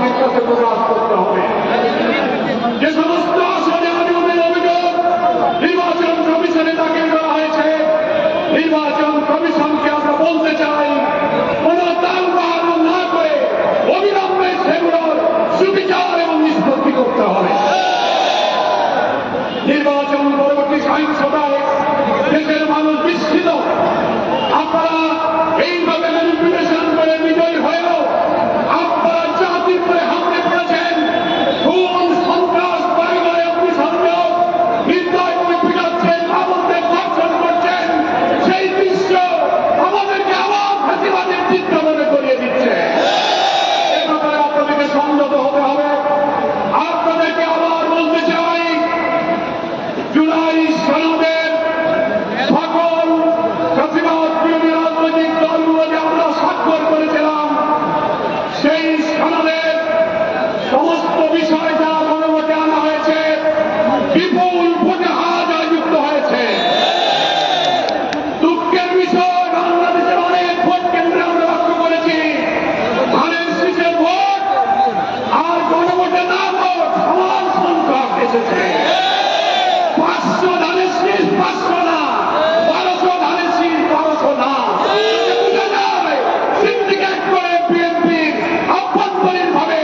দেশবাসীর কাছে প্রকাশ করতে হবে। যে সমস্ত আসনে অনিয়মের অভিযোগ নির্বাচন কমিশনে দাখিল করা হয়েছে, নির্বাচন কমিশনকে আমরা বলতে চাই, কোন তালবাহার না করে অবিলম্বে সেগুলোর সুবিচার এবং নিষ্পত্তি করতে হবে। নির্বাচন পরবর্তী সহিংসতায় দেশের মানুষ বিস্মিত। আপনারা এইভাবে ম্যানিপুলেশন করে বিজয়ী হয়েও আপনারা জাতির করে হামলে পড়েছেন। খুন, সন্ত্রাস, পরিবারে অগ্নিসংযোগ, নির্দয় করে পিটাচ্ছেন, আমাদের ধর্ষণ করছেন। সেই দৃশ্য আমাদেরকে আবার ফাঁসিবাদের চিন্তা মনে করিয়ে দিচ্ছে। এ ব্যাপারে আপনাদেরকে সংযত হতে হবে। আপনাদেরকে আবার বলতে চাই, জুলাই সনদের সকল ফাঁসিবাদ বিরোধী রাজনৈতিক দলগুলো যে আমরা স্বাক্ষর করেছিলাম, সেই সনদের সমস্ত বিষয় যা গণভোটে আনা হয়েছে বিপুল ভোটে হার জয়যুক্ত হয়েছে। দুঃখের বিষয়, বাংলাদেশের অনেক ভোট কেন্দ্রে আমরা লক্ষ্য করেছি ধানের শীষের ভোট আর গণভোটে না ভোট সমান সংখ্যক এসেছে। 500 ধানের শীষ 500 না, 1200 ধানের শীষ 1200 না। বুঝা যায় সিন্ডিকেট করে বিএনপির অভ্যন্তরীণ ভাবে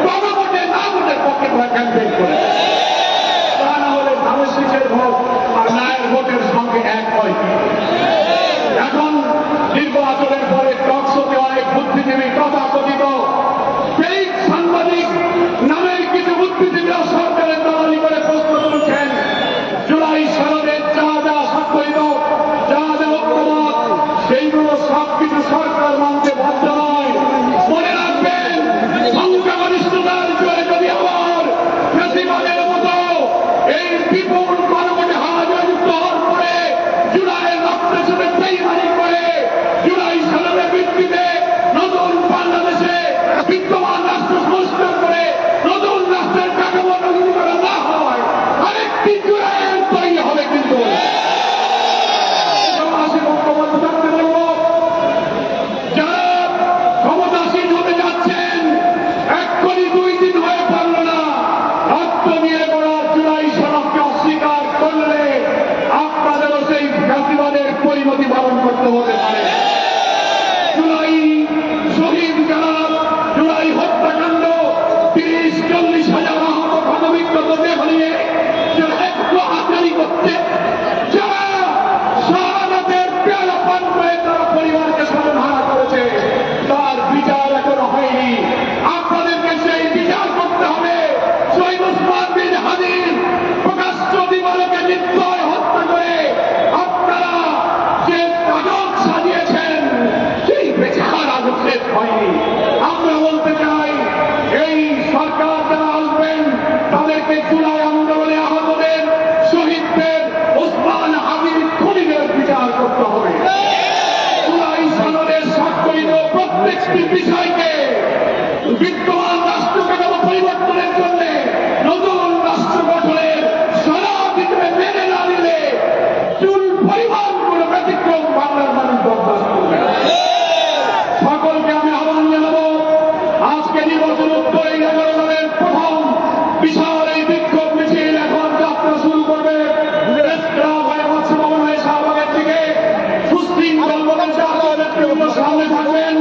গণভোটে না ভোটের পক্ষে তারা ক্যাম্পেইন করে। তা না হলে ধানের শীষের ভোট আর নায়ের ভোটের সঙ্গে এক হয়। এখন নির্বাচনের পরে টকশোতে অনেক বুদ্ধিজীবী তথাকথিত ফেক সাংবাদিক নামের কিছু বুদ্ধিজীবীরা সরকারের দালালি করে প্রশ্ন তুলছেন, জুলাই সনদের যা যা স্বাক্ষরিত, যা যা ঐক্যমত, সেইগুলো সবকিছু সরকার মানতে বাধ্য নয়। মনে রাখবেন, সংখ্যাগরিষ্ঠতার জোরে যদি আবার ফ্যাসিবাদের মতো এই বিপুল গণভোটে হার জয়যুক্ত হওয়ার পরে জুলাইয়ের রক্তের সাথে বেইমানি করে জুলাই সনদের ভিত্তিতে নতুন বাংলাদেশে বিদ্যমান রাষ্ট্র সংস্কার করে নতুন রাষ্ট্রের কাঠামো তৈরি করা না হয়, আরেকটি জুলাইয়ের তৈরি হবে। কিন্তু দেশবাসীর ঐক্যবদ্ধ থাকতে বলব, যারা ক্ষমতাসীন হতে যাচ্ছেন, এক্ষুনি 2 দিন হয়ে পারল না, রক্ত দিয়ে করা জুলাই সনদকে অস্বীকার করলে আপনাদেরও সেই ফ্যাসিবাদের পরিণতি বরণ করতে হতে পারে। জুলাই শহীদ যারা, জুলাই হত্যাকাণ্ড, 30-40 হাজার আহত ক্ষতবিক্ষত দেহ নিয়ে যারা একটু হাততালি করতে, যারা শাহাদাতের পেয়ালা পান করে তারা পরিবারকে স্মরণহারা করেছে, তার বিচার এখনো হয়নি। আপনাদেরকে সেই বিচার করতে হবে। শহীদ ওসমান বিন হাদির প্রকাশ্য দিবালোকে নির্দয় হত্যা করে আপনারা যে নাটক সাজিয়েছেন, সেই বিচার আজও শেষ হয়নি। আমরা বলতে চাই, এই সরকার যারা আসবেন তাদেরকে জুলাই আন্দোলনে আহতদের, শহীদদের, ওসমান হাদির খুনিদের বিচার করতে হবে। জুলাই সনদের স্বাক্ষরিত প্রত্যেকটি বিষয়কে বিদ্যমান রাষ্ট্র কাঠামো পরিবর্তনের জন্য নতুন রাষ্ট্র গঠনের সনদ হিসেবে মেনে না নিলে চুল পরিমাণ কোনো ব্যতিক্রম বাংলার মানুষ বরদাস্ত করবে না। সকলকে আমি আহ্বান জানাবো, আজকে নির্বাচন উত্তর এই 11 দলের প্রথম বিশাল এই বিক্ষোভ মিছিল এখন যাত্রা শুরু করবে। প্রেসক্লাব হয়ে মৎস্য ভবন হয়ে শাহবাগের দিকে সুশৃঙ্খল সামনে থাকবেন।